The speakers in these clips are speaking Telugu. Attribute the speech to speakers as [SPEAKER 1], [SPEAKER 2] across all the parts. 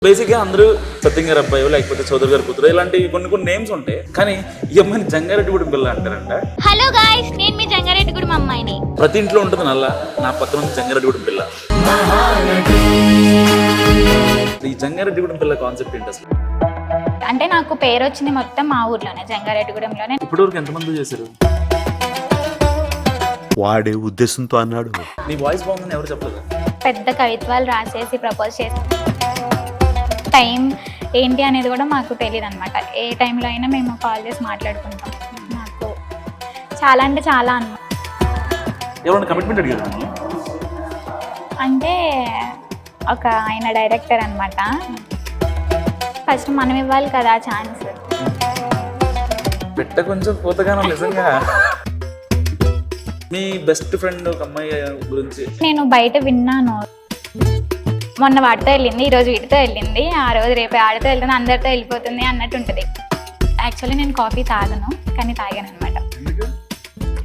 [SPEAKER 1] బేసిక్గా అందరూ సత్యం గారు అబ్బాయి లేకపోతే చౌదరి గారు కూతురు ఇలాంటి కొన్ని నేమ్స్ ఉంటాయి. కానీ ఈ అమ్మాయిని జంగారెడ్డిగూడెం పిల్ల అంటారంట.
[SPEAKER 2] హలో గాయ్స్, నేను మీ జంగారెడ్డిగూడెం అమ్మాయిని.
[SPEAKER 1] ప్రతి ఇంట్లో ఉంటుంది నల్ల, నా పక్కన ఉంది జంగారెడ్డిగూడెం పిల్ల. ఈ జంగారెడ్డిగూడెం పిల్ల కాన్సెప్ట్ ఏంటి అసలు?
[SPEAKER 2] అంటే నాకు పేరు వచ్చింది మొత్తం మా ఊర్లోనే, జంగారెడ్డిగూడెంలోనే.
[SPEAKER 1] ఇప్పటివరకు ఎంతమంది చేశారు?
[SPEAKER 3] వాడే ఉద్దేశంతో అన్నాడు.
[SPEAKER 1] నీ వాయిస్ బాగుందని ఎవరు చెప్పలేదు.
[SPEAKER 2] పెద్ద కవిత్వాలు రాసేసి ప్రపోజ్ చేసి టైం ఏంటి అనేది కూడా మాకు తెలియదు అనమాట. ఏ టైంలో అయినా మేము కాల్ చేసి మాట్లాడుకుంటాం. నాకు చాలా అంటే చాలా అన్నమాట.
[SPEAKER 1] ఎవరైనా కమిట్మెంట్ అడిగారు?
[SPEAKER 2] అంటే ఒక ఆయన డైరెక్టర్ అనమాట. ఫస్ట్ మనం ఇవ్వాలి కదా ఛాన్స్.
[SPEAKER 1] పెట్ట కొంచెం పోతగానో నిజంగా. మీ బెస్ట్ ఫ్రెండ్ ఒక అమ్మాయి గురించి
[SPEAKER 2] నేను బయట విన్నాను. మొన్న వాడితో వెళ్ళింది, ఈరోజు వీటితో వెళ్ళింది, ఆ రోజు రేపు ఆడితో వెళ్తుంది, అందరితో వెళ్ళిపోతుంది అన్నట్టు ఉంటుంది. యాక్చువల్లీ నేను కాఫీ తాగను, కానీ తాగాను అనమాట.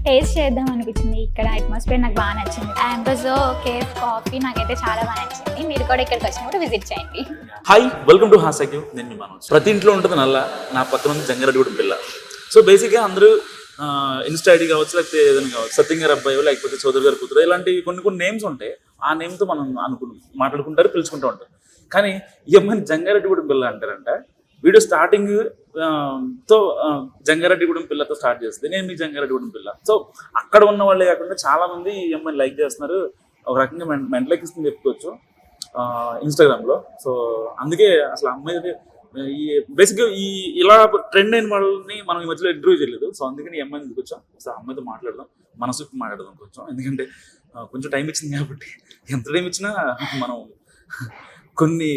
[SPEAKER 2] టేస్ట్ చేద్దాం అనిపించింది. ఇక్కడ అట్మాస్ఫియర్ నాకు బాగా నచ్చింది. యాంబ్రోజో కేఫ్ కాఫీ నాకైతే చాలా బాగా నచ్చింది. మీరు కూడా ఇక్కడికి వచ్చినప్పుడు విజిట్ చేయండి.
[SPEAKER 1] హాయ్, వెల్కమ్ టు హాస్యాక్యూ. నేను మీ మనోజ్. ప్రతి ఇంట్లో ఉంటుంది నల్ల, నా పక్కన ఉంది జంగారెడ్డిగూడెం పిల్ల. సో బేసిక్గా అందరూ ఇన్స్టా ఐడి కావచ్చు, లేకపోతే ఏదైనా కావచ్చు, సత్యం గారు అబ్బాయి లేకపోతే చౌదరి గారు కూతురు ఇలాంటి కొన్ని నేమ్స్ ఉంటాయి. ఆ నేమ్తో మనం మాట్లాడుకుంటారు, పిలుచుకుంటూ ఉంటారు. కానీ ఈ అమ్మాయిని జంగారెడ్డిగూడెం పిల్ల అంటారంట. వీడియో స్టార్టింగ్ తో జంగారెడ్డిగూడెం పిల్లతో స్టార్ట్ చేస్తుంది. నేను మీ జంగారెడ్డిగూడెం పిల్ల. సో అక్కడ ఉన్న వాళ్ళే కాకుండా చాలా మంది ఈ అమ్మాయిని లైక్ చేస్తున్నారు. ఒక రకంగా మెంటలెక్కిస్తుంది చెప్పుకోవచ్చు ఇన్స్టాగ్రామ్లో. సో అందుకే అసలు అమ్మాయి ఈ బేసిక్గా ఇలా ట్రెండ్ అయిన వాళ్ళని మనం ఈ మధ్యలో ఇంటర్వ్యూ చేయలేదు. సో అందుకని ఈ అమ్మాయిని వచ్చాం. సో అమ్మాయితో మాట్లాడదాం, మనసుకు మాట్లాడదాం కొంచెం. ఎందుకంటే కొంచెం టైం ఇచ్చింది కాబట్టి, ఎంత టైం ఇచ్చినా మనం కొన్ని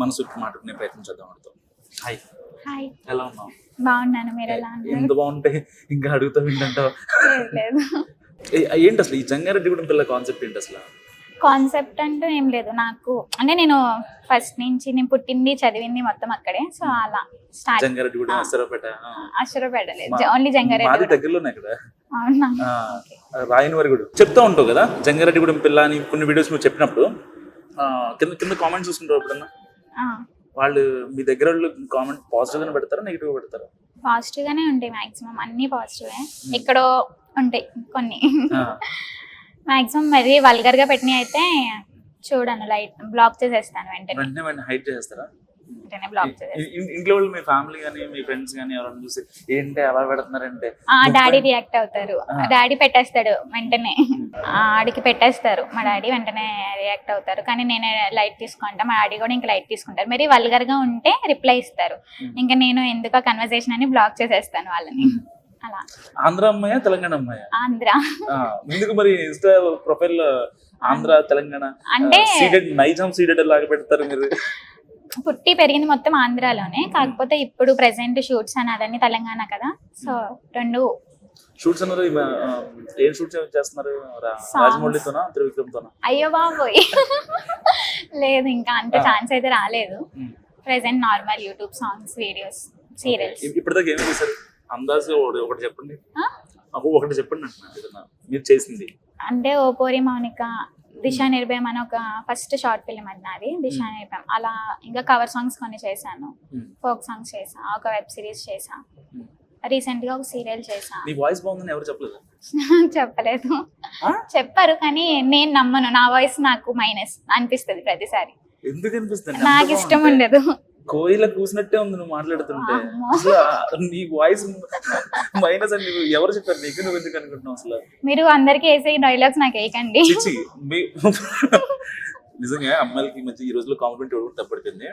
[SPEAKER 1] మనసుకు మాట్లాడుకునే ప్రయత్నం చేద్దాం అంటాం. హాయ్.
[SPEAKER 2] హాయ్,
[SPEAKER 1] ఎలా ఉన్నావు?
[SPEAKER 2] బాగున్నాను. మీరు ఎలా ఉన్నారు?
[SPEAKER 1] ఎంత బాగుంటే ఇంకా అడుగుతావు ఏంటంటావు?
[SPEAKER 2] లేదు
[SPEAKER 1] ఏంటి అసలు ఈ జంగారెడ్డిగూడెం పిల్ల కాన్సెప్ట్ ఏంటి అసలు?
[SPEAKER 2] కాన్సెప్ట్ అంటూ ఏం లేదు నాకు. అంటే నేను ఫస్ట్ నుంచి నేను పుట్టింది చదివింది మొత్తం అక్కడే. సో అలా స్టార్ట్.
[SPEAKER 1] జంగారెడ్డిగూడెం
[SPEAKER 2] అశ్వరపేట లేదు, ఓన్లీ జంగారెడ్డి.
[SPEAKER 1] దగ్గరలోనే ఇక్కడ.
[SPEAKER 2] అవునా?
[SPEAKER 1] రాయనవారి కూడా చెప్తా ఉంటావు కదా జంగారెడ్డిగూడెం పిల్ల అని కొన్ని వీడియోస్ నువ్వు చెప్పినప్పుడు కింద కామెంట్స్ చూసుకుంటావు ఎప్పుడన్నా? వాళ్ళు మీ దగ్గర వాళ్ళు కామెంట్ పాజిటివ్ గానే పెడతారా, నెగిటివ్ గా పెడతారా?
[SPEAKER 2] పాజిటివ్ గానే ఉంటాయి మాక్సిమం, అన్ని పాజిటివే. ఎక్కడో ఉంటాయి కొన్ని మాక్సిమం. మరి వల్గర్ గా పెట్టినవి అయితే చూడను, లైట్ బ్లాక్ చేసేస్తాను వెంటనే
[SPEAKER 1] హైట్ చేస్తారా?
[SPEAKER 2] బ్లాక్ చేసేస్తాను.
[SPEAKER 1] ఇంట్లో వాళ్ళు, మీ ఫ్యామిలీ కానీ మీ ఫ్రెండ్స్ కానీ ఎవరైనా చూసి ఏంటి అలా పెడుతున్నారంటే
[SPEAKER 2] డాడీ రియాక్ట్ అవుతారు. డాడీ పెట్టేస్తాడు వెంటనే, ఆడికి పెట్టేస్తారు. మా డాడీ వెంటనే రియాక్ట్ అవుతారు. కానీ నేనే లైట్ తీసుకుంటా, మా డాడీ కూడా ఇంకా లైట్ తీసుకుంటారు. మరి వల్గర్ గా ఉంటే రిప్లై ఇస్తారు. ఇంకా నేను ఎందుకు కన్వర్సేషన్ అని బ్లాక్ చేసేస్తాను వాళ్ళని. అలా.
[SPEAKER 1] ఆంధ్ర అమ్మాయా తెలంగాణ అమ్మాయా?
[SPEAKER 2] ఆంధ్ర.
[SPEAKER 1] ఎందుకు మరి ఇన్స్టా ప్రొఫైల్ ఆంధ్ర తెలంగాణ
[SPEAKER 2] అంటే
[SPEAKER 1] నైజాం సీడెడ్ లాగా పెడతారు మీరు?
[SPEAKER 2] పుట్టి పెరిగింది మొత్తం ఆంధ్రాలోనే, కాకపోతే ఇప్పుడు ప్రెసెంట్ షూట్స్ అని అదన్నీ తెలంగాణ కదా. సో రెండు
[SPEAKER 1] షూట్స్ అన్నారు. ఏం షూట్ చేస్తున్నారు? రాజమౌళితోనా, త్రివిక్రమ్తోనా?
[SPEAKER 2] అయ్యో బాబోయ్ లేదు, ఇంకా అంత ఛాన్స్ అయితే రాలేదు. Present normal YouTube songs, videos, serials.
[SPEAKER 1] ఇప్పటిదాకా ఏమి చేశారు? అందాజుగా ఒకటి చెప్పండి. ఒకటి చెప్పండి అంటున్నా మీరు చేసింది.
[SPEAKER 2] అంటే ఓ పోరి మౌనిక, దిశా నిర్భయం అని ఒక ఫస్ట్ షార్ట్ ఫిల్మ్ అది నాది, దిశా నిర్భయం. అలా ఇంకా కవర్ సాంగ్స్ కొన్ని చేశాను, ఫోక్ సాంగ్స్ చేసా, ఒక వెబ్ సిరీస్ చేసా, రీసెంట్ గా ఒక సీరియల్ చేసా.
[SPEAKER 1] నీ వాయిస్ బాగుందని ఎవరు చెప్పలేదు?
[SPEAKER 2] చెప్పలేదు, చెప్పారు. కానీ నేను నమ్మను, నా వాయిస్ నాకు మైనస్ అనిపిస్తుంది ప్రతిసారి.
[SPEAKER 1] ఎందుకు అనిపిస్తుంది?
[SPEAKER 2] నాకు ఇష్టం ఉండదు.
[SPEAKER 1] కోయిల కూసినట్టే ఉంది నువ్వు మాట్లాడుతుంటే. అసలు నీ వాయిస్ మైనస్ అని ఎవరు చెప్పారు నీకు? నువ్వు ఎందుకు అనుకుంటున్నావు అసలు?
[SPEAKER 2] మీరు అందరికి వేసే డైలాగ్స్ నాకు వేయకండి.
[SPEAKER 1] నిజంగా అమ్మాయిలకి ఈ మధ్య ఈ రోజుల్లో కాంప్లిమెంట్ ఇవ్వడం తప్పడిపోయింది.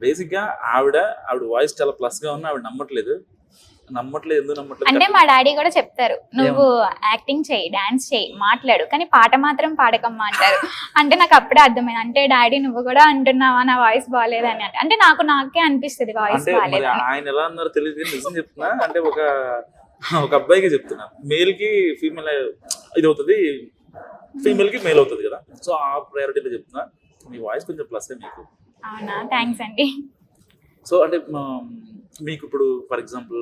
[SPEAKER 1] బేసిక్ గా ఆవిడ వాయిస్ చాలా ప్లస్ గా ఉన్నా ఆవిడ నమ్మట్లేదు. ఎందుకు నమ్మట్లేదు
[SPEAKER 2] అంటే మా డాడీ కూడా చెప్తారు, నువ్వు యాక్టింగ్ చేయి, డాన్స్ చేయి, మాట్లాడు, కానీ పాట మాత్రం పాడకమ్మా అంటారు. అంటే నాకు అప్పుడే అర్థమైంది, అంటే డాడీ నువ్వు కూడా అంటున్నావా నా వాయిస్ బాగాలేదని. అంటే నాకే అనిపిస్తుంది వాయిస్ బాగాలేదు.
[SPEAKER 1] ఆయన ఎలా అన్నారో తెలియదు, నిజం చెప్తున్నా. అంటే ఒక అబ్బాయికి చెప్తున్నా, మేల్ కి ఫీమేల్ ఇది అవుతుంది, ఫీమేల్ కి మేల్ అవుతుంది కదా. సో ఆ ప్రయారిటీలో చెప్తున్నా. మీ వాయిస్ కొంచెం ప్లస్ మీకు.
[SPEAKER 2] అవునా? థ్యాంక్స్ అండి.
[SPEAKER 1] సో అంటే మీకు ఇప్పుడు ఫర్ ఎగ్జాంపుల్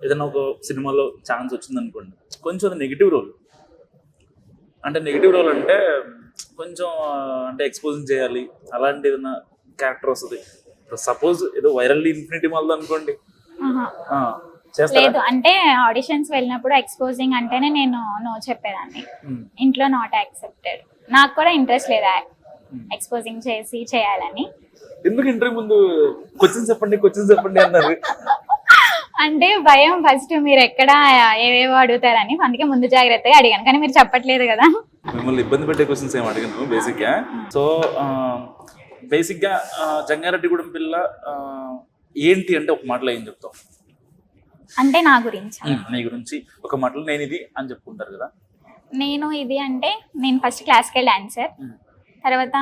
[SPEAKER 1] ఏదైనా ఒక సినిమాలో ఛాన్స్ వచ్చింది అనుకోండి, కొంచెం అది నెగిటివ్ రోల్. అంటే నెగిటివ్ రోల్ అంటే కొంచెం అంటే ఎక్స్పోజింగ్ చేయాలి, అలాంటి ఏదైనా క్యారెక్టర్ వస్తుంది. సపోజ్ ఏదో వైరల్ ఇన్ఫినిటీ మాల్ అనుకోండి,
[SPEAKER 2] ఆహా.
[SPEAKER 1] చేస్తారా?
[SPEAKER 2] లేదు అంటే ఆడిషన్స్ వెళ్ళినప్పుడు ఎక్స్పోజింగ్ అంటేనే నేను నో చెప్పేదాన్ని. ఇంట్లో నాట్ యాక్సెప్టెడ్. నాకు కూడా ఇంట్రెస్ట్ లేదు ఎక్స్పోజింగ్ చేయాలని.
[SPEAKER 1] ఎందుకు ఇంటర్వ్యూ ముందు క్వశ్చన్ చెప్పండి అన్నారు?
[SPEAKER 2] అంటే భయం, ఫస్ట్ మీరు ఎక్కడ ఏవేవో అడుగుతారని, అందుకే ముందు జాగ్రత్తగా అడిగాను. కానీ మీరు చెప్పట్లేదు కదా.
[SPEAKER 1] మిమ్మల్ని ఇబ్బంది పెట్టే క్వశ్చన్స్ ఏం అడిగాను బేసిక్గా. సో బేసిక్గా జంగారెడ్డిగూడెం పిల్ల ఏంటి అంటే ఒక మాటలో ఏం చెప్తావు?
[SPEAKER 2] అంటే నా గురించి
[SPEAKER 1] నీ గురించి ఒక మాటలో నేను ఇది అని చెప్పుకుంటారు కదా.
[SPEAKER 2] నేను ఇది అంటే నేను ఫస్ట్ క్లాసికల్ డాన్సర్, తర్వాత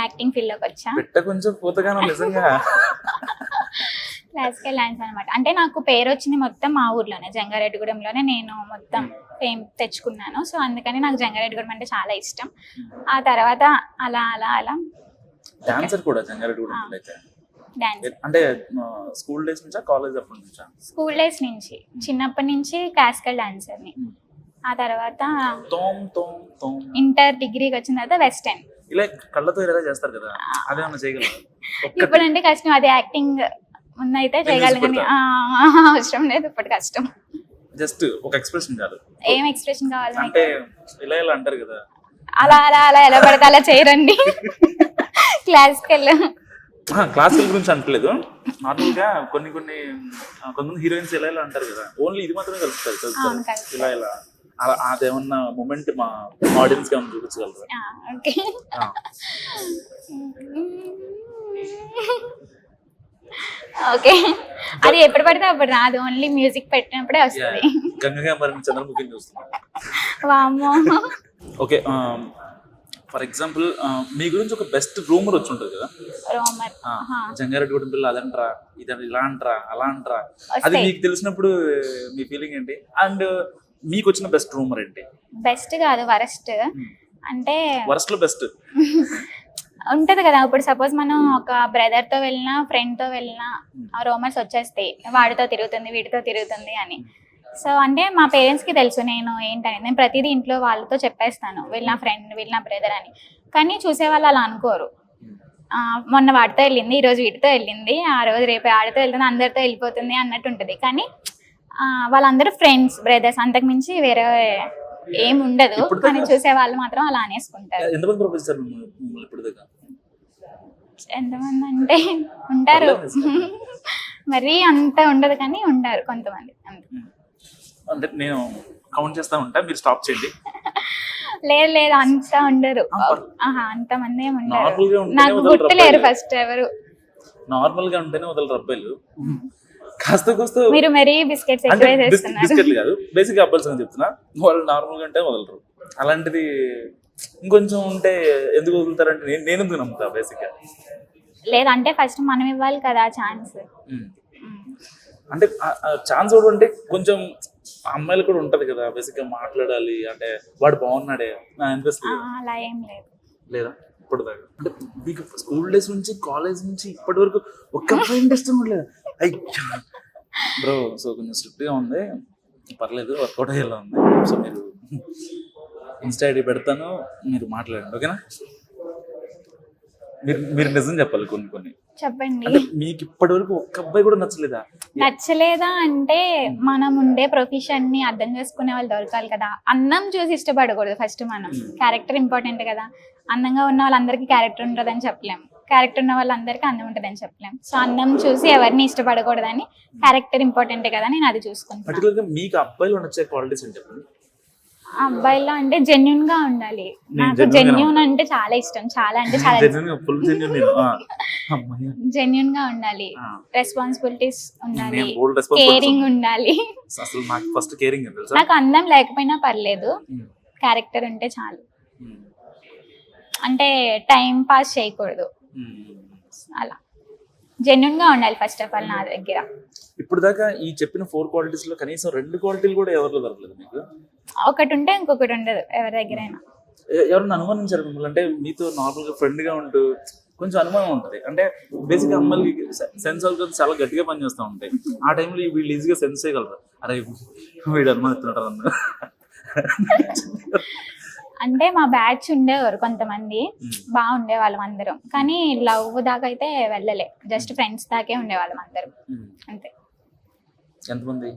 [SPEAKER 2] యాక్టింగ్ ఫీల్డ్లోకి వచ్చా.
[SPEAKER 1] పెట్ట కొంచెం పోతగానో నిజంగా.
[SPEAKER 2] క్లాసికల్ డాన్స్ అనమాట. అంటే నాకు పేరు వచ్చింది మొత్తం మా ఊర్లోనే, జంగారెడ్డిగూడెంలోనే నేను మొత్తం ఫేమ్ తెచ్చుకున్నాను. సో అందుకని నాకు జంగారెడ్డిగూడెం అంటే చాలా ఇష్టం. ఆ తర్వాత అలా అలా అలా
[SPEAKER 1] డాన్సర్ కూడా జంగారెడ్డిగూడెం పిల్ల అయితే.
[SPEAKER 2] డాన్స్
[SPEAKER 1] అంటే స్కూల్ డేస్ నుంచా, కాలేజ్ అప్పటి నుంచా?
[SPEAKER 2] స్కూల్ డేస్ నుంచి, చిన్నప్పటి నుంచి క్లాసికల్ డాన్సర్ని. ఆ తర్వాత ఇంటర్ డిగ్రీకి వచ్చిన తర్వాత వెస్టర్న్.
[SPEAKER 1] ఇలా కళ్ళతో ఇలా చేస్తారు కదా, అదేమన్నా చేయగలరా?
[SPEAKER 2] ఇప్పుడంటే కష్టం, అది యాక్టింగ్ ముందైతే చేయగలను కానీ అవసరం లేదు ఇప్పుడు, కష్టం.
[SPEAKER 1] జస్ట్ ఒక ఎక్స్ప్రెషన్ కాదు,
[SPEAKER 2] ఏం ఎక్స్ప్రెషన్ కావాలి
[SPEAKER 1] అంటే ఇలా ఇలా అంటారు కదా,
[SPEAKER 2] అలా అలా అలా ఎలా పడితే అలా చేయరండి. క్లాసికల్
[SPEAKER 1] గురించి అంటలేదు. నార్మల్ గా కొంతమంది హీరోయిన్స్ ఇలా ఇలా అంటారు కదా, ఓన్లీ ఇది మాత్రమే కలుస్తారు ఇలా ఇలా. అదేమన్నా మూమెంట్ మా ఆడియన్స్ కి ఏమన్నా చూపించగలరా?
[SPEAKER 2] ఓకే. ఓకే, అది ఎప్పుడు పడితే అప్పుడు రాదు, ఓన్లీ మ్యూజిక్ పెట్టినప్పుడే వస్తుంది.
[SPEAKER 1] గంగగా మరి చంద్రముఖిని చూస్తున్నాం.
[SPEAKER 2] వామ్మో.
[SPEAKER 1] ఓకే, ఫర్ ఎగ్జాంపుల్ మీ గురించి ఒక బెస్ట్ రూమర్ వచ్చి ఉంటుంది కదా,
[SPEAKER 2] రూమర్
[SPEAKER 1] జంగారెడ్డిగూడెం పిల్ల అదంటరా, ఇది ఇలా అంటరా, అలా అంటరా, అది మీకు తెలిసినప్పుడు మీ ఫీలింగ్ ఏంటి? అండ్ మీకు వచ్చిన బెస్ట్ రూమర్ ఏంటి?
[SPEAKER 2] బెస్ట్ కాదు, వరస్ట్. అంటే
[SPEAKER 1] వరస్ట్ లో బెస్ట్
[SPEAKER 2] ఉంటది కదా. ఇప్పుడు సపోజ్ మనం ఒక బ్రదర్ తో వెళ్ళినా, ఫ్రెండ్ తో వెళ్ళినా ఆ రూమర్స్ వచ్చేస్తాయి, వాడితో తిరుగుతుంది, వీటితో తిరుగుతుంది అని. సో అంటే మా పేరెంట్స్కి తెలుసు నేను ఏంటని. నేను ప్రతిదీ ఇంట్లో వాళ్ళతో చెప్పేస్తాను, వీళ్ళ నా ఫ్రెండ్, వీళ్ళ నా బ్రదర్ అని. కానీ చూసే వాళ్ళు అలా అనుకోరు. మొన్న వాడితో వెళ్ళింది, ఈరోజు వీటితో వెళ్ళింది, ఆ రోజు రేపు ఆడితో వెళ్తుంది, అందరితో వెళ్ళిపోతుంది అన్నట్టు ఉంటుంది. కానీ వాళ్ళందరూ ఫ్రెండ్స్, బ్రదర్స్, అంతకు మించి వేరే ఏం ఉండదు. కానీ చూసే వాళ్ళు మాత్రం అలా అనేసుకుంటారు. ఎంతమంది అంటే ఉంటారు, మరి అంత ఉండదు కానీ ఉంటారు కొంతమంది.
[SPEAKER 1] అంటే నేను కౌంట్ చేస్తా ఉంటా, మీరు స్టాప్ చేయండి.
[SPEAKER 2] లేదు లేదు, అంత ఉండరు. అంతమంది ఏమి ఉండరు, నాకు గుర్తులేరు ఫస్ట్ ఎవరు.
[SPEAKER 1] నార్మల్ గా ఉంటేనే వదలరు అబ్బాయిలు, కాస్త కోస్త.
[SPEAKER 2] మీరు మరీ బిస్కెట్స్ ఎక్కువ చేస్తున్నారు.
[SPEAKER 1] బిస్కెట్లు కాదు, బేసిక్ అబ్బాయిల్స్ అని చెప్తున్నా. వాళ్ళు నార్మల్ గా ఉంటే వదలరు, అలాంటిది ఇంకొంచెం ఉంటే ఎందుకు వదులుతారంటే నేను ఎందుకు నమ్ముతా బేసిక్ గా.
[SPEAKER 2] లేదంటే ఫస్ట్ మనం ఇవ్వాలి కదా ఛాన్స్.
[SPEAKER 1] అంటే ఛాన్స్ కూడా అంటే కొంచెం అమ్మాయిలు కూడా ఉంటది కదా, బేసిక్ గా మాట్లాడాలి అంటే వాడు బాగున్నాడే అనిపిస్తుంది.
[SPEAKER 2] అలా ఏం లేదు.
[SPEAKER 1] లేదా ఇప్పుడు దాకా అంటే మీకు స్కూల్ డేస్ నుంచి, కాలేజ్ నుంచి ఇప్పటి వరకు ఒక్క అమ్మాయి ఇంట్రెస్ట్ ఉండలేదు? అయ్యా బ్రో, సో కొంచెం స్ట్రిక్ట్ గా ఉంది, పర్లేదు, వర్కౌట్ అయ్యేలా ఉంది. సో మీరు ఇన్స్టా ఐడి పెడతాను, మీరు మాట్లాడండి, ఓకేనా? మీరు నిజం చెప్పాలి. కొన్ని
[SPEAKER 2] చెప్పండి.
[SPEAKER 1] మీకు ఇప్పటి వరకు ఒక్క అబ్బాయి కూడా నచ్చలేదా?
[SPEAKER 2] నచ్చలేదా అంటే మనం ఉండే ప్రొఫెషన్ ని అర్థం చేసుకునే వాళ్ళు దొరకాలి కదా. అందం చూసి ఇష్టపడకూడదు ఫస్ట్. మనం క్యారెక్టర్ ఇంపార్టెంట్ కదా. అందంగా ఉన్న వాళ్ళందరికీ క్యారెక్టర్ ఉంటుందని చెప్పలేం, క్యారెక్టర్ ఉన్న వాళ్ళందరికీ అందం ఉంటుందని చెప్పలేం. సో అందం చూసి ఎవరిని ఇష్టపడకూడదని, క్యారెక్టర్ ఇంపార్టెంట్ కదా, నేను అది చూసుకుంటాను.
[SPEAKER 1] మీకు అబ్బాయిలో నచ్చే క్వాలిటీస్ అని చెప్పండి.
[SPEAKER 2] అబ్బాయిలో అంటే జెన్యున్ గా ఉండాలి. నాకు జెన్యున్ అంటే చాలా ఇష్టం, చాలా అంటే చాలా జెన్యున్ గా ఉండాలి, రెస్పాన్సిబిలిటీస్ ఉండాలి, కేరింగ్ ఉండాలి. నాకు అందం లేకపోయినా పర్లేదు, క్యారెక్టర్ ఉంటే చాలు. అంటే టైం పాస్ చేయకూడదు, అలా జెన్యున్ గా ఉండాలి ఫస్ట్ ఆఫ్ ఆల్ నా దగ్గర.
[SPEAKER 1] ఇప్పుడు దాకా ఈ చెప్పిన 4 క్వాలిటీస్ లో కనీసం 2 క్వాలిటీలు కూడా ఎవరిలో దొరకలేదు మీకు?
[SPEAKER 2] ఒకటి ఉంటే ఇంకొకటి ఉండదు ఎవరి దగ్గరైనా.
[SPEAKER 1] ఎవరన్నా అనుమానించారు మిమ్మల్ని? అంటే మీతో నార్మల్ గా ఫ్రెండ్ గా ఉంటూ కొంచెం అనుమానం ఉంటుంది. అంటే బేసిక్ గా అమ్మాయిలు సెన్స్ ఆర్గన్స్ చాలా గట్టిగా పనిచేస్తూ ఉంటాయి. ఆ టైంలో వీళ్ళు ఈజీగా సెన్స్ చేయగలరు, అరే వీడు అనుమానిస్తున్నాడు అన్న.
[SPEAKER 2] అంటే మా బ్యాచ్ ఉండేవారు కొంతమంది, బాగుండే వాళ్ళం అందరం, కానీ లవ్ దాకా అయితే వెళ్ళలే, జస్ట్ ఫ్రెండ్స్ దాకే ఉండేవాళ్ళం అందరం అంతే.
[SPEAKER 1] ఎంతమంది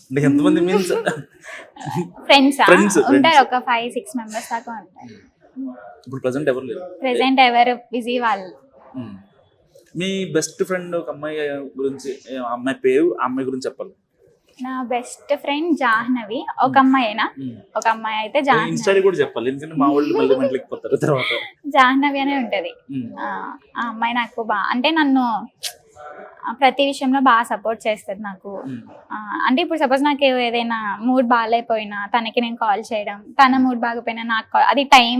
[SPEAKER 1] అంటే ఎంతమంది మీన్స్
[SPEAKER 2] ఫ్రెండ్స్
[SPEAKER 1] Friends.
[SPEAKER 2] ఉంటారు, ఒక 5-6 మెంబర్స్ దాకా ఉంటారు.
[SPEAKER 1] ఇప్పుడు ప్రజెంట్ ఎవరు లేరు.
[SPEAKER 2] ప్రెసెంట్ ఎవరు బిజీ వాళ్ళు.
[SPEAKER 1] మీ బెస్ట్ ఫ్రెండ్ ఒక అమ్మాయి గురించి, ఆ అమ్మాయి పేరు, ఆ అమ్మాయి గురించి చెప్పాలి.
[SPEAKER 2] నా బెస్ట్ ఫ్రెండ్ జాహ్నవి. ఒక అమ్మాయినా, ఒక అమ్మాయి అయితే జాహ్నవి.
[SPEAKER 1] ఇన్స్టా కూడా చెప్పాలి, ఎందుకంటే మా వాళ్ళు మళ్ళీ మెంట్లకి పోతారు తర్వాత.
[SPEAKER 2] జాహ్నవి అనే ఉంటది. ఆ అమ్మాయి నాకు అంటే నన్ను ప్రతి విషయంలో బాగా సపోర్ట్ చేస్తుంది నాకు. అంటే ఇప్పుడు సపోజ్ నాకు ఏదైనా మూడ్ బాగాలేకపోయినా తనకి నేను కాల్ చేయడం, తన మూడ్ బాగపోయినా నాకు అది టైం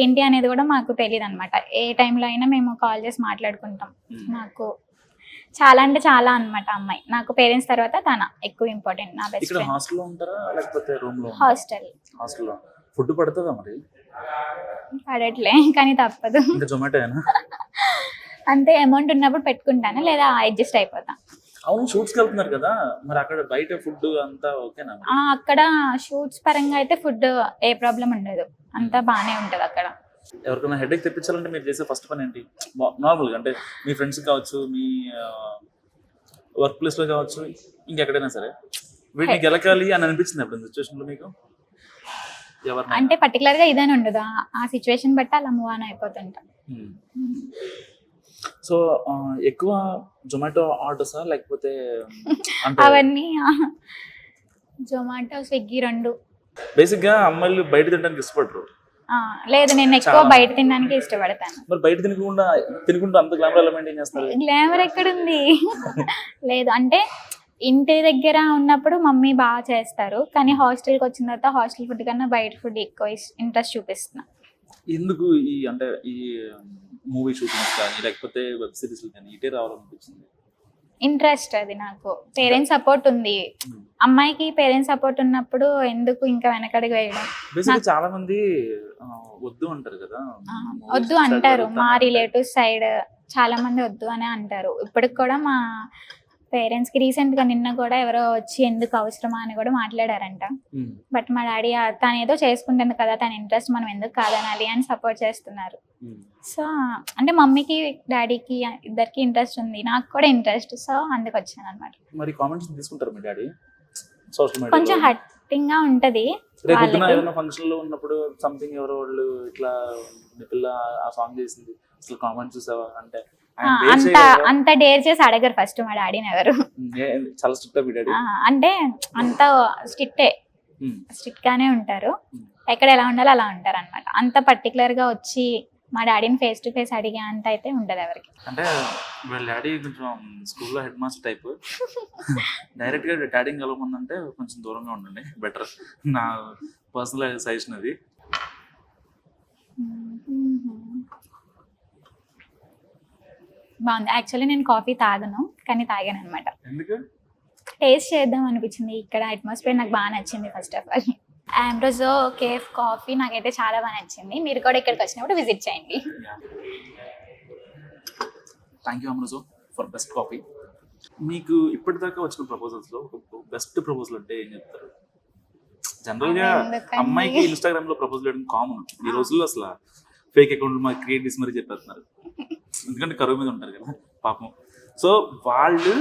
[SPEAKER 2] ఏంటి అనేది కూడా మాకు తెలియదు అనమాట. ఏ టైంలో అయినా మేము కాల్ చేసి మాట్లాడుకుంటాం. నాకు చాలా అంటే చాలా అనమాట అమ్మాయి. నాకు పేరెంట్స్ తర్వాత తన ఎక్కువ ఇంపార్టెంట్. నా బెస్ట్
[SPEAKER 1] ఇక్కడ
[SPEAKER 2] ఫ్రెండ్.
[SPEAKER 1] హాస్టల్లో ఉంటారా లేకపోతే రూమ్ లో?
[SPEAKER 2] హాస్టల్.
[SPEAKER 1] హాస్టల్లో ఫుడ్ పడుతుందా మరి?
[SPEAKER 2] పడట్లే కానీ తప్పదు.
[SPEAKER 1] ఇంకా జొమాటోనా?
[SPEAKER 2] అంతే, అమౌంట్ ఉన్నప్పుడు పెట్టుకుంటాను, లేదా అడ్జస్ట్ అయిపోతా.
[SPEAKER 1] అవును, షూట్స్కి వెళ్తున్నారు కదా, మరి అక్కడ బయట ఫుడ్ అంతా ఓకేనా?
[SPEAKER 2] అక్కడ షూట్స్ పరంగా అయితే ఫుడ్ ఏ ప్రాబ్లం ఉండదు, అంతా బాగానే ఉంటది అక్కడ.
[SPEAKER 1] ఎవరికైనా హెడేక్ తెప్పించాలంటే మీరు చేసే ఫస్ట్ పని ఏంటి? నార్మల్గా అంటే మీ ఫ్రెండ్స్ కావచ్చు, మీ వర్క్ ప్లేస్లో కావచ్చు, ఇంకెక్కడైనా సరే వీటిని గెలకాలి అని అనిపించింది అప్పుడు సిచ్యువేషన్లో మీకు? ఎవరిని
[SPEAKER 2] అంటే పర్టికులర్ గా ఇదని ఉండదు, ఆ సిచ్యువేషన్ బట్టి అలా మూవ్ ఆన్ అయిపోతుంటా.
[SPEAKER 1] సో ఎక్కువ జొమాటో ఆర్డర్సా లేకపోతే అంటే
[SPEAKER 2] అవన్నీ జొమాటో, స్విగ్గీ రెండు.
[SPEAKER 1] బేసిక్గా అమ్మాయిలు బయట తినడానికి ఇష్టపడరు.
[SPEAKER 2] లేదు, నేను ఎక్కువ బయట తినడానికి ఇష్టపడతాను.
[SPEAKER 1] మరి బయట తినకుండా అంత గ్లామర్ ఎలా మెయింటైన్ చేస్తారు?
[SPEAKER 2] గ్లామర్ ఎక్కడుంది? లేదు అంటే ఇంటి దగ్గర ఉన్నప్పుడు మమ్మీ బాగా చేస్తారు, కానీ హాస్టల్కి వచ్చిన తర్వాత హాస్టల్ ఫుడ్ కన్నా బయట ఫుడ్ ఎక్కువ ఇంట్రెస్ట్ చూపిస్తున్నా.
[SPEAKER 1] ఎందుకు ఈ అంటే ఈ మూవీ షూటింగ్స్ కానీ లేకపోతే వెబ్ సిరీస్ కానీ ఇటే రావాలనిపించింది?
[SPEAKER 2] ఇంట్రెస్ట్ అది నాకు. పేరెంట్స్ సపోర్ట్ ఉంది, అమ్మాయికి పేరెంట్స్ సపోర్ట్ ఉన్నప్పుడు ఎందుకు ఇంకా వెనకడుగు వేయడం.
[SPEAKER 1] బేసిక్గా చాలా మంది వద్దు అంటారు కదా.
[SPEAKER 2] వద్దు అంటారు, మా రిలేటివ్స్ సైడ్ చాలా మంది వద్దు అనే అంటారు. ఇప్పటికి కూడా మా పేరెంట్స్ కి రీసెంట్ గా నిన్న కూడా ఎవరో వచ్చి ఎందుకు అవసరమా అని కూడా మాట్లాడారంట. బట్ మా డాడీ తను ఏదో చేసుకుంటుంది కదా, తన ఇంట్రెస్ట్ మనం ఎందుకు కాదనాలి అని సపోర్ట్ చేస్తున్నారు. సో అంటే మమ్మీకి డాడీకి ఇద్దరికి ఇంట్రెస్ట్ ఉంది, నాకు కూడా ఇంట్రెస్ట్, సో అందుకు వచ్చాను అనమాట.
[SPEAKER 1] మరి కామెంట్స్ తీసుకుంటారు మీ డాడీ సోషల్ మీడియా?
[SPEAKER 2] కొంచెం హట్టింగ్ గా ఉంటది.
[SPEAKER 1] ఏదైనా ఫంక్షన్ లో ఉన్నప్పుడు సంథింగ్ ఎవరో వాళ్ళు ఇట్లా మీ పిల్ల ఆ సాంగ్ చేసింది అసలు కామెంట్స్ చూసావా అంటే
[SPEAKER 2] అంత డేర్ చేసి అడగరు ఫస్ట్ మా డాడీని ఎవరు.
[SPEAKER 1] చాలా స్ట్రిక్ట్ మీ డాడీ?
[SPEAKER 2] అంటే అంత స్ట్రిక్ట్ గానే ఉంటారు, ఎక్కడ ఎలా ఉండాలో అలా ఉంటారు అనమాట. అంత పర్టికులర్ గా వచ్చి మా డాడీని ఫేస్ టు ఫేస్ అడిగే అంత అయితే ఉండదు ఎవరికి.
[SPEAKER 1] అంటే వాళ్ళ డాడీ కొంచెం స్కూల్లో హెడ్ మాస్టర్ టైప్, డైరెక్ట్ గా డాడీని కలవమందంటే కొంచెం దూరంగా ఉండండి బెటర్, నా పర్సనల్ సజెషన్ అది.
[SPEAKER 2] బాగుంది. యాక్చువల్లీ నేను కాఫీ తాగను, కానీ తాగాను అనమాట.
[SPEAKER 1] ఎందుకు?
[SPEAKER 2] టేస్ట్ చేద్దాం అనిపించింది. ఇక్కడ అట్మాస్ఫియర్ నాకు బాగా నచ్చింది. ఫస్ట్ ఆఫ్ ఆల్ ఆంబ్రోజో కేఫ్ కాఫీ నాకైతే చాలా బాగా నచ్చింది. మీరు కూడా ఇక్కడికి వచ్చినప్పుడు విజిట్ చేయండి.
[SPEAKER 1] థ్యాంక్ యూ అమ్రోజో ఫర్ బెస్ట్ కాఫీ. మీకు ఇప్పటిదాకా వచ్చిన ప్రపోజల్స్లో బెస్ట్ ప్రపోజల్ అంటే ఏం చెప్తారు? జనరల్గా అమ్మాయికి ఇన్స్టాగ్రామ్లో ప్రపోజల్ చేయడం కామన్ ఈ రోజుల్లో. అసలు ఫేక్ అకౌంట్లు మాకు క్రియేట్ చేసి మరీ చెప్పేస్తున్నారు, ఎందుకంటే కరువు మీద ఉంటారు కదా పాపం. సో వాళ్ళు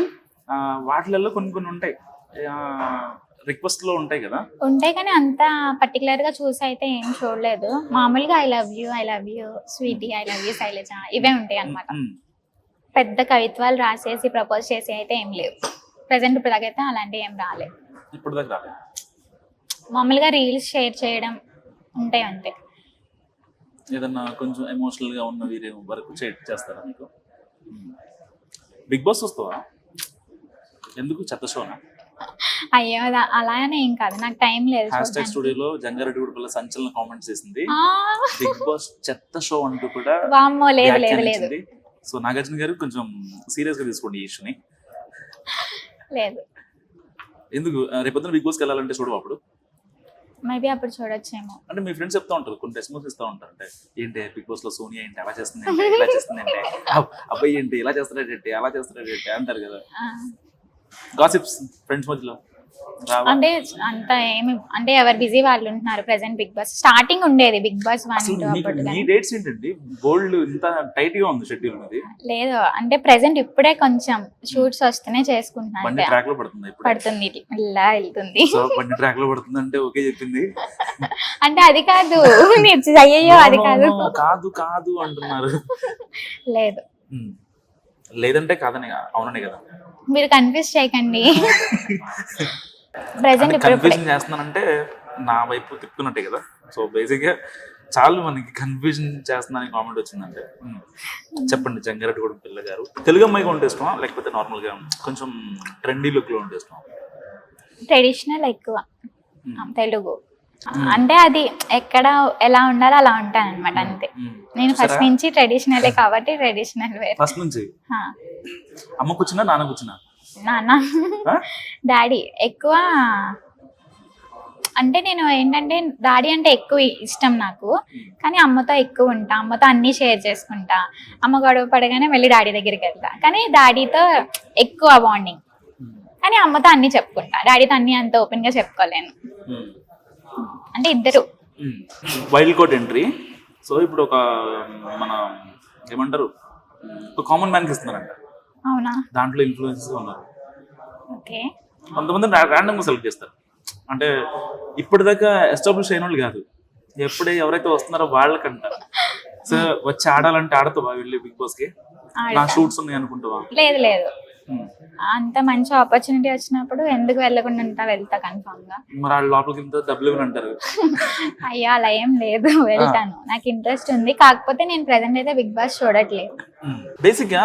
[SPEAKER 1] వాటిలలో కొన్ని ఉంటాయి, రిక్వెస్ట్లో ఉంటాయి కదా.
[SPEAKER 2] ఉంటాయి కానీ అంత పర్టికులర్ గా చూసి అయితే ఏం చూడలేదు. మామూలుగా I love you sweetie, I love you Shailaja, ఇవే ఉంటాయి అన్నమాట. పెద్ద కవిత్వాలు రాసేసి ప్రపోజ్ చేసి అయితే ఏం లేవు ప్రెసెంట్. ఇప్పుడు దాకా అయితే అలాంటివి ఏం రాలేదు.
[SPEAKER 1] ఇప్పుడు దాకా రాలేదు.
[SPEAKER 2] మామూలుగా రీల్స్ షేర్ చేయడం ఉంటాయి అంతే.
[SPEAKER 1] ఏదన్నా కొంచెం ఎమోషనల్ గా ఉన్న వీరే వరకు చేస్తారా మీకు? బిగ్ బాస్ వస్తావా? ఎందుకు? చెత్త షోనా?
[SPEAKER 2] అయ్యో అలానే ఏం కాదు, నాకు టైం లేదు.
[SPEAKER 1] హ్యాష్‌ట్యాగ్ స్టూడియోలో జంగారెడ్డి పిల్ల సంచలన కామెంట్స్ చేసింది, బిగ్ బాస్ చెత్త షో అంటూ కూడా.
[SPEAKER 2] వామ్మో, లేదు.
[SPEAKER 1] సో నాగార్జున గారు కొంచెం సీరియస్ గా తీసుకోండి ఈ ఇష్యూని.
[SPEAKER 2] లేదు.
[SPEAKER 1] ఎందుకు? రేపొద్దున బిగ్ బాస్కి వెళ్ళాలంటే చూడవు అప్పుడు?
[SPEAKER 2] మేబీ అప్పుడు చూడొచ్చేమో.
[SPEAKER 1] అంటే మీ ఫ్రెండ్స్ చెప్తా ఉంటారు, కొన్ని రెస్పాన్స్ ఇస్తూ ఉంటారు. అంటే ఏంటి బిగ్ బాస్ లో సోనియా ఏంటి అలా చేస్తుంది, ఇలా చేస్తుంది అంటే, అబ్బాయి ఏంటి ఇలా చేస్తున్నాడంటే, అలా చేస్తున్నాడంటే అంటారు కదా. గాసిప్స్ ఫ్రెండ్స్ మధ్యలో రావా?
[SPEAKER 2] అంటే అంత ఏమి అంటే ఎవరు బిజీ వాళ్ళు ఉంటున్నారు ప్రెసెంట్. బిగ్ బాస్ స్టార్టింగ్ ఉండేది, బిగ్ బాస్ 1,
[SPEAKER 1] అసలు
[SPEAKER 2] 2
[SPEAKER 1] మీకు
[SPEAKER 2] అప్పుడు
[SPEAKER 1] మీ డేట్స్ ఏంటండి? బోల్డ్ ఇంత టైట్ గా ఉంది షెడ్యూల్ మీది.
[SPEAKER 2] లేదు. అంటే ప్రెసెంట్ ఇప్పుడే కొంచెం షూట్స్ వస్తేనే చేసుకుంటున్నాను.
[SPEAKER 1] బండి
[SPEAKER 2] అంటే
[SPEAKER 1] ట్రాక్ లో పడుతుంది ఇప్పుడు.
[SPEAKER 2] పడుతుంది, ఇలా వెళ్తుంది.
[SPEAKER 1] సో బండి ట్రాక్ లో పడుతుంది అంటే ఓకే చెప్పింది.
[SPEAKER 2] అంటే అది కాదు అయ్యో అది కాదు.
[SPEAKER 1] No, no, కాదు కాదు అంటున్నారు.
[SPEAKER 2] లేదు,
[SPEAKER 1] ఉమ్. లేదంటే కాదని అవుననే కదా.
[SPEAKER 2] మీరు కన్ఫ్యూజ్ చేయకండి. ప్రెసెంట్ ఇప్పుడు
[SPEAKER 1] కన్ఫ్యూజన్ చేస్తున్నానంటే నా వైపు తిప్పుకున్నట్టే కదా. సో బేసిక్ గా చాలు మనకి కన్ఫ్యూజన్ చేస్తున్నానని కామెంట్ వచ్చిందంటే. చెప్పండి, జంగారెడ్డిగూడెం పిల్ల గారు తెలుగు అమ్మాయిగా ఉంటే ఇష్టమా లేకపోతే నార్మల్ గా కొంచెం ట్రెండీ లుక్ లో ఉంటే ఇష్టమా?
[SPEAKER 2] ట్రెడిషనల్ ఎక్కువ, తెలుగు. అంటే అది ఎక్కడ ఎలా ఉండాలో అలా ఉంటాను అనమాట, అంతే. నేను ఫస్ట్ నుంచి ట్రెడిషనలే కాబట్టి ట్రెడిషనల్ వేర్.
[SPEAKER 1] ఫస్ట్ నుంచి అమ్మ కూర్చున్నా నాన్న కూర్చున్నా?
[SPEAKER 2] నాన్న, డాడీ ఎక్కువ. అంటే నేను ఏంటంటే డాడీ అంటే ఎక్కువ ఇష్టం నాకు, కానీ అమ్మతో ఎక్కువ ఉంటా. అమ్మతో అన్నీ షేర్ చేసుకుంటా. అమ్మ గొడవ పడగానే వెళ్ళి డాడీ దగ్గరికి వెళ్తా. కానీ డాడీతో ఎక్కువ బాండింగ్, కానీ అమ్మతో అన్నీ చెప్పుకుంటా. డాడీతో అన్నీ అంత ఓపెన్ గా చెప్పుకోలేను. అంటే ఇద్దరు.
[SPEAKER 1] Wild coat entry. సో ఇప్పుడు ఒక మన ఏమంటారు, ఒక కామన్ మ్యాన్కి ఇస్తున్నారంట.
[SPEAKER 2] అవునా?
[SPEAKER 1] దాంట్లో ఇన్ఫ్లుయెన్సెస్ ఉన్నారు.
[SPEAKER 2] ఓకే.
[SPEAKER 1] కొంతమంది ర్యాండమ్గా సెలెక్ట్ చేస్తారు. అంటే ఇప్పటిదాకా ఎస్టాబ్లిష్ అయిన వాళ్ళు కాదు, ఎప్పుడే ఎవరైతే వస్తున్నారో వాళ్ళకంట. సో వచ్చి ఆడాలంటే ఆడతావా వెళ్ళి బిగ్ బాస్ కి? నా షూట్స్ ఉన్నాయి అనుకుంటావా?
[SPEAKER 2] లేదు లేదు, అంత మంచి ఆపర్చునిటీ వచ్చినప్పుడు ఎందుకు వెళ్ళకుండా ఉంటా, వెళ్తా కన్ఫామ్ గా.
[SPEAKER 1] మరి వాళ్ళు లోపలికి ఇంత డబ్బులు ఇవ్వని అంటారు.
[SPEAKER 2] అయ్యా అలా ఏం లేదు, వెళ్తాను. నాకు ఇంట్రెస్ట్ ఉంది, కాకపోతే నేను ప్రెసెంట్ అయితే బిగ్ బాస్ చూడట్లేదు.
[SPEAKER 1] బేసిక్ గా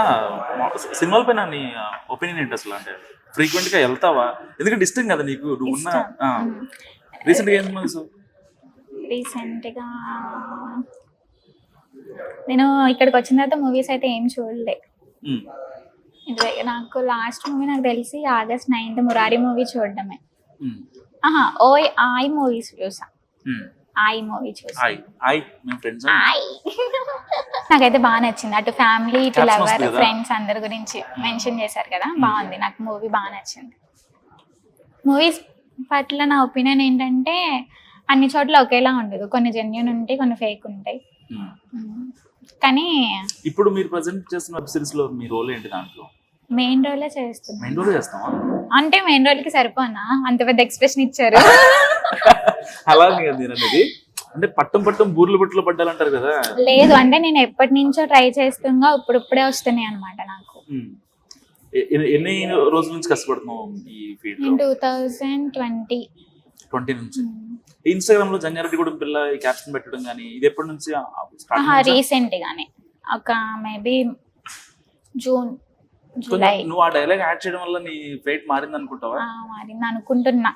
[SPEAKER 1] సినిమాల పైన నీ ఒపీనియన్ ఏంటి అసలు? అంటే ఫ్రీక్వెంట్ గా వెళ్తావా? ఎందుకంటే ఇష్టం కదా నీకు, నువ్వు ఉన్న. రీసెంట్ గా ఏం చూసావు?
[SPEAKER 2] రీసెంట్ గా నేను ఇక్కడికి వచ్చిన తర్వాత మూవీస్ అయితే ఏం చూడలే. నాకు లాస్ట్ మూవీ నాకు తెలిసి August 9th మురారి మూవీ చూడడమే. ఓ ఐ మూవీస్ చూసా. ఐ మూవీ చూసా. నాకైతే బాగా నచ్చింది. అటు ఫ్యామిలీ, ఇటు లవర్, ఫ్రెండ్స్ అందరి గురించి మెన్షన్ చేశారు కదా, బాగుంది. నాకు మూవీ బాగా నచ్చింది. మూవీస్ పట్ల నా ఒపీనియన్ ఏంటంటే అన్ని చోట్ల ఒకేలా ఉండదు. కొన్ని జెన్యూన్ ఉంటాయి, కొన్ని ఫేక్ ఉంటాయి. కానీ
[SPEAKER 1] ఇప్పుడు మీరు ప్రెజెంట్ చేస్తున్న వెబ్ సిరీస్ లో మీ రోల్ ఏంటి? దాంట్లో
[SPEAKER 2] మెయిన్ రోలే చేస్తున్నా.
[SPEAKER 1] మెయిన్ రోల్ చేస్తావా?
[SPEAKER 2] అంటే మెయిన్ రోల్ కి సరిపోనా? అంత పెద్ద ఎక్స్ప్రెషన్ ఇచ్చారు.
[SPEAKER 1] అలాగే అనేది అంటే పట్టం బూర్లు బుట్టలు పడ్డాలంటారు కదా.
[SPEAKER 2] లేదు, అంటే నేను ఎప్పటి నుంచో ట్రై చేస్తున్నా, ఇప్పుడే వస్తున్నాయి అనమాట నాకు.
[SPEAKER 1] ఎన్ని రోజుల నుంచి కష్టపడుతున్నావు ఈ ఫీల్డ్? 2020 నుంచి. ఇన్స్టాగ్రామ్ లో జంగారెడ్డిగూడెం పిల్ల ఈ క్యాప్షన్ పెట్టడం కానీ ఇది ఎప్పటి నుంచి?
[SPEAKER 2] రీసెంట్ గానే, ఒక మేబీ జూన్, జూలై.
[SPEAKER 1] నువ్వు ఆ డైలాగ్ యాడ్ చేయడం వల్ల నీ ఫేట్ మారింది అనుకుంటావా?
[SPEAKER 2] మారింది అనుకుంటున్నా.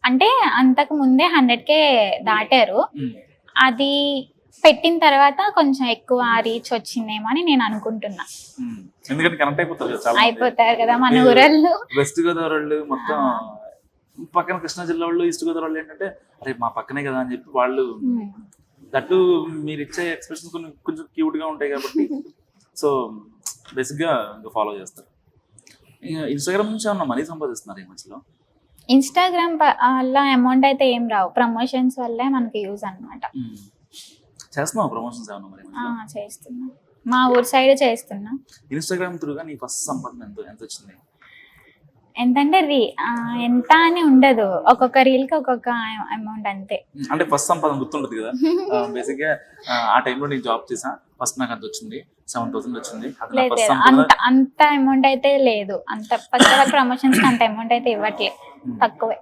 [SPEAKER 2] అంటే అంతకు ముందే 100K దాటారు. అది పెట్టిన తర్వాత కొంచెం ఎక్కువ రీచ్ వచ్చిందేమో అని నేను అనుకుంటున్నా.
[SPEAKER 1] ఎందుకంటే కనెక్ట్
[SPEAKER 2] అయిపోతారు కదా మన ఊరళ్ళు.
[SPEAKER 1] వెస్ట్ గోదావరి వాళ్ళు మొత్తం పక్కన కృష్ణా జిల్లా వాళ్ళు, ఈస్ట్ గోదావరి వాళ్ళు ఏంటంటే అరే మా పక్కనే కదా అని చెప్పి వాళ్ళు దట్టు మీరు ఇచ్చే ఎక్స్ప్రెషన్ కొంచెం క్యూట్ గా ఉంటాయి కాబట్టి సో బేసిక్ గా ఇంకా ఫాలో చేస్తారు. ఇన్స్టాగ్రామ్ నుంచి ఏమన్నా మనీ సంపాదిస్తున్నారు ఈ మధ్యలో?
[SPEAKER 2] ఇన్స్టాగ్రామ్ వల్ల అమౌంట్ అయితే ఏం రావు, ప్రమోషన్స్ వల్లే మనకి యూజ్ అన్నమాట.
[SPEAKER 1] చేస్తున్నావు ప్రమోషన్స్ ఏమన్నా మరి?
[SPEAKER 2] చేస్తున్నా, మా ఊరు సైడ్ చేస్తున్నా.
[SPEAKER 1] ఇన్స్టాగ్రామ్ త్రూగా నీ ఫస్ట్ సంపాదన ఎంత వచ్చింది?
[SPEAKER 2] ఎంతంటే ఎంత అని ఉండదు, ఒక్కొక్క రీల్ కి ఒక్కొక్క అమౌంట్ అంతే.
[SPEAKER 1] అంటే ఫస్ట్ సంపాదన గుర్తుంటది కదా. బేసిక్ గా ఆ టైంలో నేను జాబ్ చేసా, ఫస్ట్ నాకు అంత వచ్చింది, 7,000 వచ్చింది.
[SPEAKER 2] అంత అమౌంట్ అయితే లేదు. అంత ఫస్ట్ ప్రమోషన్స్ అంత అమౌంట్ అయితే ఇవ్వట్లే, తక్కువే.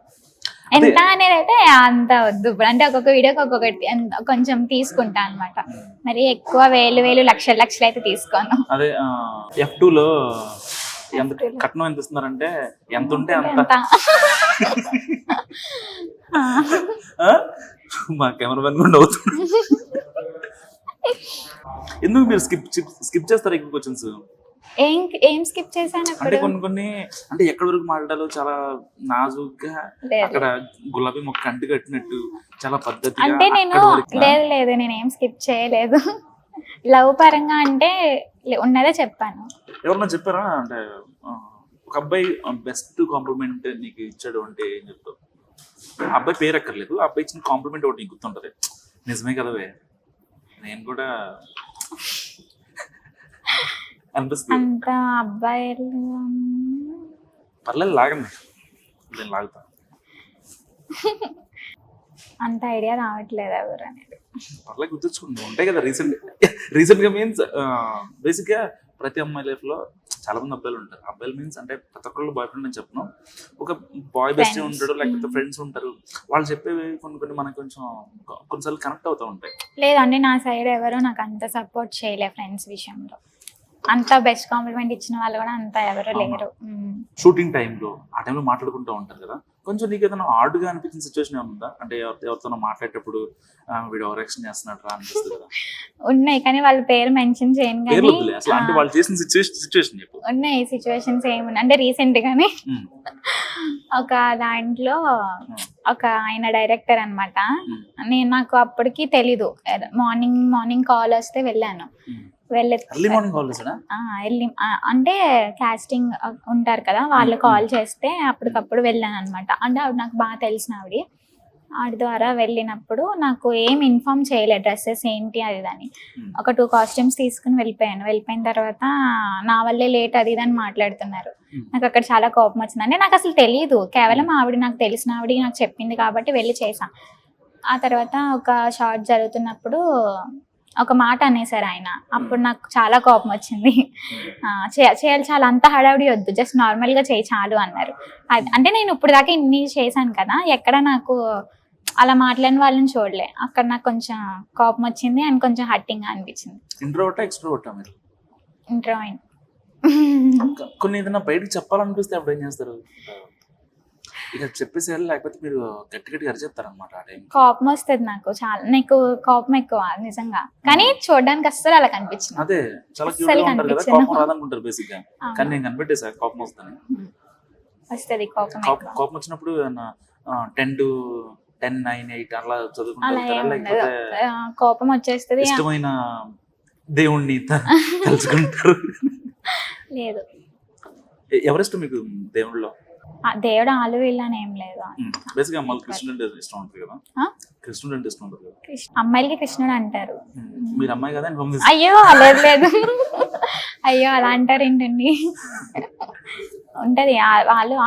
[SPEAKER 2] ఎంత అనేది అయితే అంత వద్దు. అంటే ఒక్కొక్క వీడియోకి ఒక్కొక్కటి కొంచెం తీసుకుంటా అనమాట. మరి ఎక్కువ వేలు లక్షలు అయితే తీసుకోను.
[SPEAKER 1] అదే F2 లో ఎంత కట్నం ఎంత ఇస్తున్నారంటే ఎంత ఉంటే అంత. మా కెమెరామెన్ కూడా అవుతుంది. ఎందుకు మీరు స్కిప్ చేస్తారు ఎక్కువ క్వశ్చన్స్?
[SPEAKER 2] ఏం స్కిప్ చేశాను
[SPEAKER 1] అంటే కొన్ని అంటే ఎక్కడి వరకు మాట్లాడాలో చాలా నాజుగ్గా, అక్కడ గులాబీ మొక్క అంటు కట్టినట్టు చాలా పద్ధతి.
[SPEAKER 2] అంటే నేను లేదు నేను ఏం స్కిప్ చేయలేదు. లవ్ పరంగా అంటే ఉన్నదే చెప్పాను.
[SPEAKER 1] ఎవరన్నా చెప్పారా? అంటే ఒక అబ్బాయి బెస్ట్ కాంప్లిమెంట్ నీకు ఇచ్చాడు అంటే ఏం చెప్తావు? ఆ అబ్బాయి పేరు ఎక్కర్లేదు, ఆ అబ్బాయి ఇచ్చిన కాంప్లిమెంట్ ఒకటి నీకు గుర్తుంటది, నిజమే కదవే నేను కూడా అనిపిస్తుంది.
[SPEAKER 2] అంత అబ్బాయిలు
[SPEAKER 1] పర్లేదు లాగండి, నేను లాగుతా.
[SPEAKER 2] అంత ఐడియా రావట్లేదు ఎవరు అనేది.
[SPEAKER 1] పర్లేదు గుర్తుంచుకుంటూ ఉంటాయి కదా. రీసెంట్గా మీన్స్ బేసిక్గా ప్రతి అమ్మాయి లైఫ్లో చాలా మంది అబ్బాయిలు ఉంటారు. అబ్బాయిలు మీన్స్ అంటే ప్రతి ఒక్కళ్ళు బాయ్ ఫ్రెండ్ అని చెప్పను, ఒక బాయ్ బెస్టీ ఉంటాడు, లేకపోతే ఫ్రెండ్స్ ఉంటారు. వాళ్ళు చెప్పేవి కొన్ని మనకు కొంచెం కొన్నిసార్లు కనెక్ట్ అవుతూ ఉంటాయి.
[SPEAKER 2] లేదండి, నా సైడ్ ఎవరు నాకు అంత సపోర్ట్ చేయలే ఫ్రెండ్స్ విషయంలో. అంత బెస్ట్ కాంప్లిమెంట్ ఇచ్చిన వాళ్ళు కూడా అంత ఎవరు లేరు.
[SPEAKER 1] షూటింగ్ టైంలో ఆ టైంలో మాట్లాడుకుంటూ ఉంటారు కదా, కొంచెం నీకు ఏదైనా హార్డ్గా అనిపించిన సిచ్యువేషన్ ఏమైనా ఉందా? అంటే ఎవరితో మాట్లాడేటప్పుడు వీడు ఓవర్ యాక్షన్ చేస్తున్నాడు రా అనిపిస్తుంది కదా.
[SPEAKER 2] ఉన్నాయి కానీ వాళ్ళ పేరు మెన్షన్ చేయను
[SPEAKER 1] పేర్లు
[SPEAKER 2] కానీ
[SPEAKER 1] వద్దులే అసలు, అంటే వాళ్ళు చేసిన సిచ్యువేషన్ చెప్పు.
[SPEAKER 2] ఉన్నాయి సిచ్యువేషన్స్ ఏమున్నాయి అంటే రీసెంట్ గానే ఒక దాంట్లో ఒక ఆయన డైరెక్టర్ అన్నమాట. నాకు అప్పటికి తెలీదు, మార్నింగ్ కాల్ వస్తే వెళ్ళాను.
[SPEAKER 1] ఎర్లీ మార్నింగ్ కాల్ చేసాడా?
[SPEAKER 2] వెళ్ళి అంటే కాస్టింగ్ ఉంటారు కదా, వాళ్ళు కాల్ చేస్తే అప్పటికప్పుడు వెళ్ళాను అనమాట. అంటే ఆవిడ నాకు బాగా తెలిసిన ఆవిడ ద్వారా వెళ్ళినప్పుడు నాకు ఏం ఇన్ఫార్మ్ చేయలేదు డ్రెస్సెస్ ఏంటి అది అని. ఒక 2 కాస్ట్యూమ్స్ తీసుకుని వెళ్ళిపోయాను. వెళ్ళిపోయిన తర్వాత నా వల్లే లేట్ అది అని మాట్లాడుతున్నారు. నాకు అక్కడ చాలా కోపం వచ్చింది. అంటే నాకు అసలు తెలియదు, కేవలం ఆవిడ నాకు తెలిసిన ఆవిడ నాకు చెప్పింది కాబట్టి వెళ్ళి చేసాం. ఆ తర్వాత ఒక షార్ట్ జరుగుతున్నప్పుడు ఒక మాట అనేసారు ఆయన. అప్పుడు నాకు చాలా కోపం వచ్చింది. చేయాలి చాలా అంత హడావిడి వద్దు, జస్ట్ నార్మల్గా చేయి చాలు అన్నారు. అంటే నేను ఇప్పుడు దాకా ఇన్ని చేశాను కదా, ఎక్కడ నాకు అలా మాట్లాడిన వాళ్ళని చూడలే. అక్కడ నాకు కొంచెం కోపం వచ్చింది అండ్ కొంచెం హట్టింగ్ అనిపించింది.
[SPEAKER 1] ఇంట్రోవర్టా ఎక్స్ట్రోవర్టా మీరు?
[SPEAKER 2] ఇంట్రోవర్ట్.
[SPEAKER 1] కొన్ని ఏదైనా బయటకు చెప్పాలనిపిస్తే అప్పుడు ఏం చేస్తారు? ఇక చెప్పేసేయాలి, లేకపోతే మీరు గట్టి అరిచేస్తారనమాట ఆ టైం?
[SPEAKER 2] కోపం వస్తుంది నాకు చాలా, నీకు కోపం ఎక్కువ నిజంగా, కానీ చూడడానికి అస్సలు అలా కనిపించింది.
[SPEAKER 1] అదే చాలా క్యూట్ గా ఉంటారు కదా, కోపం రాదనుకుంటారు బేసిక్ గా, కానీ నేను కనిపెట్టేసా కోపం వస్తుంది. కోపం వచ్చినప్పుడు 10 to 10, 9, 8 అలా చదువుకుంటారా, లేకపోతే
[SPEAKER 2] కోపం వచ్చేస్తుంది
[SPEAKER 1] ఇష్టమైన దేవుణ్ణి తలుచుకుంటారు?
[SPEAKER 2] లేదు.
[SPEAKER 1] ఎవరిష్టం మీకు దేవుళ్ళలో?
[SPEAKER 2] దేవుడు ఆలు వీళ్ళని ఏం లేదు.
[SPEAKER 1] బేసిక్గా అమ్మాయిలు కృష్ణుడు అంటే ఇష్టం ఉంటుంది కదా, కృష్ణుడు అంటే ఇష్టం ఉంటుంది కదా.
[SPEAKER 2] అమ్మాయిలకి కృష్ణుడు అంటారు.
[SPEAKER 1] మీరు అమ్మాయి కదా?
[SPEAKER 2] అయ్యో లేదు లేదు, అయ్యో అలా అంటారు ఏంటండి. ఉంటది వాళ్ళు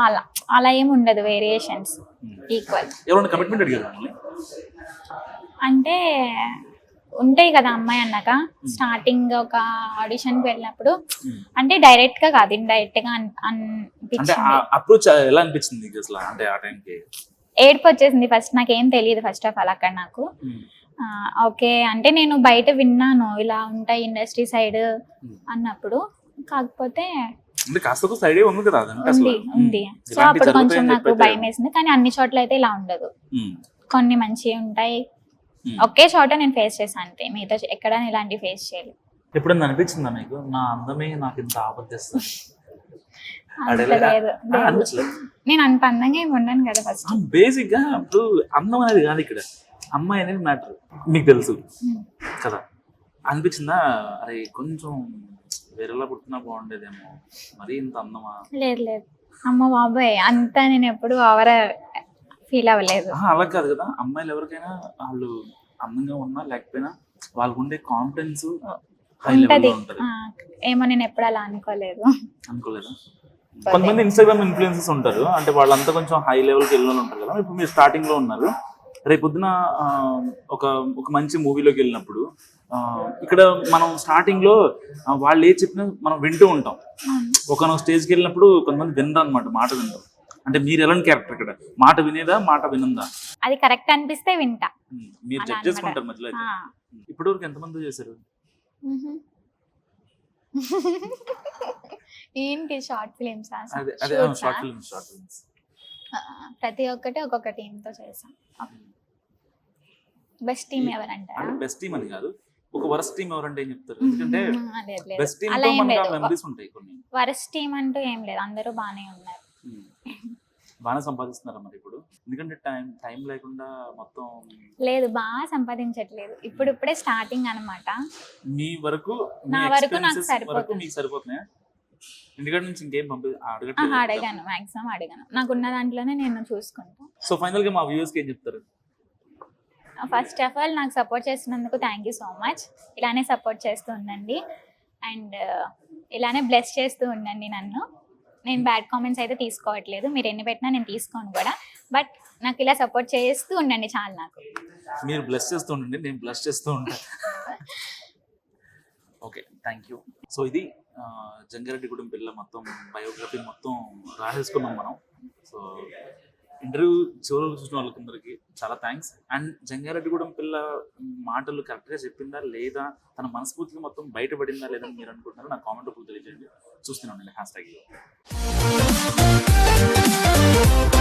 [SPEAKER 2] అలా ఏమి ఉండదు, వేరియేషన్స్ ఈక్వల్.
[SPEAKER 1] ఎవరైనా కమిట్మెంట్ అడిగారు
[SPEAKER 2] అంటే ఉంటాయి కదా అమ్మాయి అన్నాక. స్టార్టింగ్ ఒక ఆడిషన్కి వెళ్ళినప్పుడు అంటే డైరెక్ట్ గా కాదు, ఇండైరెక్ట్ గా అనిపించింది.
[SPEAKER 1] అప్రోచ్ ఎలా అనిపించింది నీకు అసలు? అంటే ఆ టైంకి
[SPEAKER 2] ఏడుపు వచ్చేసింది. ఫస్ట్ నాకేం తెలియదు ఫస్ట్ ఆఫ్ ఆల్ అక్కడ నాకు. ఓకే అంటే నేను బయట విన్నాను ఇలా ఉంటాయి ఇండస్ట్రీ సైడ్ అన్నప్పుడు, కాకపోతే ఉంది. సో అప్పుడు కొంచెం నాకు భయం వేసింది. కానీ అన్ని చోట్ల అయితే ఇలా ఉండదు, కొన్ని మంచిగా ఉంటాయి. ఒకే చోట నేను ఫేస్ చేశాను అంతే, మిగతా ఎక్కడ ఇలాంటి ఫేస్ చేయలేదు.
[SPEAKER 1] ఎప్పుడన్నా అనిపించిందా మీకు నా అందమే నాకు ఇంత ఆపత్తిస్తుంది?
[SPEAKER 2] నేను అంత అందంగా ఏమి ఉండను కదా. ఫస్ట్
[SPEAKER 1] బేసిక్ గా ఇప్పుడు అందం అనేది కాదు ఇక్కడ, అమ్మాయి అనేది మ్యాటర్, మీకు తెలుసు కదా. అనిపించిందా అరే కొంచెం వేరేలా పుట్టినా బాగుండేదేమో, మరి ఇంత అందమా?
[SPEAKER 2] లేదు లేదు, అమ్మ బాబాయ్ అంతా నేను ఎప్పుడు ఓవర్ ఫీల్ అవ్వలేదు.
[SPEAKER 1] అలా కాదు కదా, అమ్మాయిలు ఎవరికైనా వాళ్ళు అందంగా ఉన్నా లేకపోయినా వాళ్ళకు ఉండే కాన్ఫిడెన్స్
[SPEAKER 2] ఉంటది. ఏమో నేను ఎప్పుడు అలా అనుకోలేదు.
[SPEAKER 1] అనుకోలేదా? కొంతమంది ఇన్స్టాగ్రామ్ ఇన్ఫ్లుయెన్సర్స్ ఉంటారు, అంటే వాళ్ళంతా కొంచెం హై లెవెల్కి వెళ్ళిన ఉంటారు కదా. ఇప్పుడు మీరు స్టార్టింగ్ లో ఉన్నారు, రేపొద్దున ఒక మంచి మూవీలోకి వెళ్ళినప్పుడు ఇక్కడ మనం స్టార్టింగ్ లో వాళ్ళు ఏ చెప్పినా మనం వింటూ ఉంటాం. ఒక స్టేజ్కి వెళ్ళినప్పుడు కొంతమంది వినరు అనమాట, మాట వింటాం. అంటే మీరు ఎలాంటి క్యారెక్టర్ ఇక్కడ? మాట వినేదా, మాట వినందా?
[SPEAKER 2] అది కరెక్ట్ అనిపిస్తే వింటా.
[SPEAKER 1] మీరు జడ్జ్ చేసుకుంటారు మధ్యలో. ఇప్పటి వరకు ఎంతమంది చేశారు?
[SPEAKER 2] ఏంటి షార్ట్ ఫిలిమ్స్?
[SPEAKER 1] షార్ట్ ఫిలిమ్స్
[SPEAKER 2] ప్రతి ఒక్కటి ఒక్కొక్క టీమ్ తో చేసాం. బెస్ట్ టీమ్ ఎవరంటారా?
[SPEAKER 1] బెస్ట్ టీమ్ అని కాదు, ఒక వరస్ట్ టీమ్ ఎవరంటే ఏం చెప్తారు? ఎందుకంటే బెస్ట్ టీమ్ తో మనకి మెమరీస్ ఉంటాయి కొన్ని.
[SPEAKER 2] వరస్ట్ టీమ్ అంటూ ఏం లేదు, అందరూ బానే ఉన్నారు.
[SPEAKER 1] బాగా సంపాదిస్తున్నారా మరి ఇప్పుడు? ఎందుకంటే టైం లేకుండా మొత్తం
[SPEAKER 2] లేదు, బాగా సంపాదించట్లేదు. ఇప్పుడే స్టార్టింగ్ అన్నమాట.
[SPEAKER 1] మీ వరకు
[SPEAKER 2] నా వరకు నాకు సరిపోతుంది.
[SPEAKER 1] మీకు సరిపోతున్నాయా? ఇంటికాడ నుంచి ఇంకేం అడగట్లేదు.
[SPEAKER 2] అడగాను, మ్యాక్సిమం అడగాను. నాకున్న దాంట్లోనే నేను చూసుకుంటాను.
[SPEAKER 1] సో ఫైనల్ గా మా వ్యూవర్స్ కి ఏం చెప్తారు?
[SPEAKER 2] ఫస్ట్ ఆఫ్ ఆల్ నాకు సపోర్ట్ చేస్తున్నందుకు థ్యాంక్ యూ సో మచ్. ఇలానే సపోర్ట్ చేస్తూ ఉండండి అండ్ ఇలానే బ్లెస్ చేస్తూ ఉండండి నన్ను. నేను బ్యాడ్ కామెంట్స్ అయితే తీసుకోవట్లేదు, మీరు ఎన్ని పెట్టినా నేను తీసుకోను కూడా. బట్ నాకు ఇలా సపోర్ట్ చేస్తూ ఉండండి చాలు నాకు.
[SPEAKER 1] మీరు బ్లెస్ చేస్తూ ఉండండి, నేను బ్లెస్ చేస్తూ ఉంటాను. Okay, thank you. సో ఇది జంగారెడ్డిగూడెం పిల్ల మొత్తం బయోగ్రఫీ మొత్తం రాసేసుకున్నాం మనం. సో ఇంటర్వ్యూ చివరికి చూసిన వాళ్ళకందరికీ చాలా థ్యాంక్స్. అండ్ జంగారెడ్డిగూడెం పిల్ల మాటలు కరెక్ట్గా చెప్పిందా లేదా, తన మనస్ఫూర్తిగా మొత్తం బయటపడిందా లేదని మీరు అనుకుంటున్నారో నాకు కామెంట్ రూపంలో తెలియజేయండి. చూస్తూనే ఉండండి #.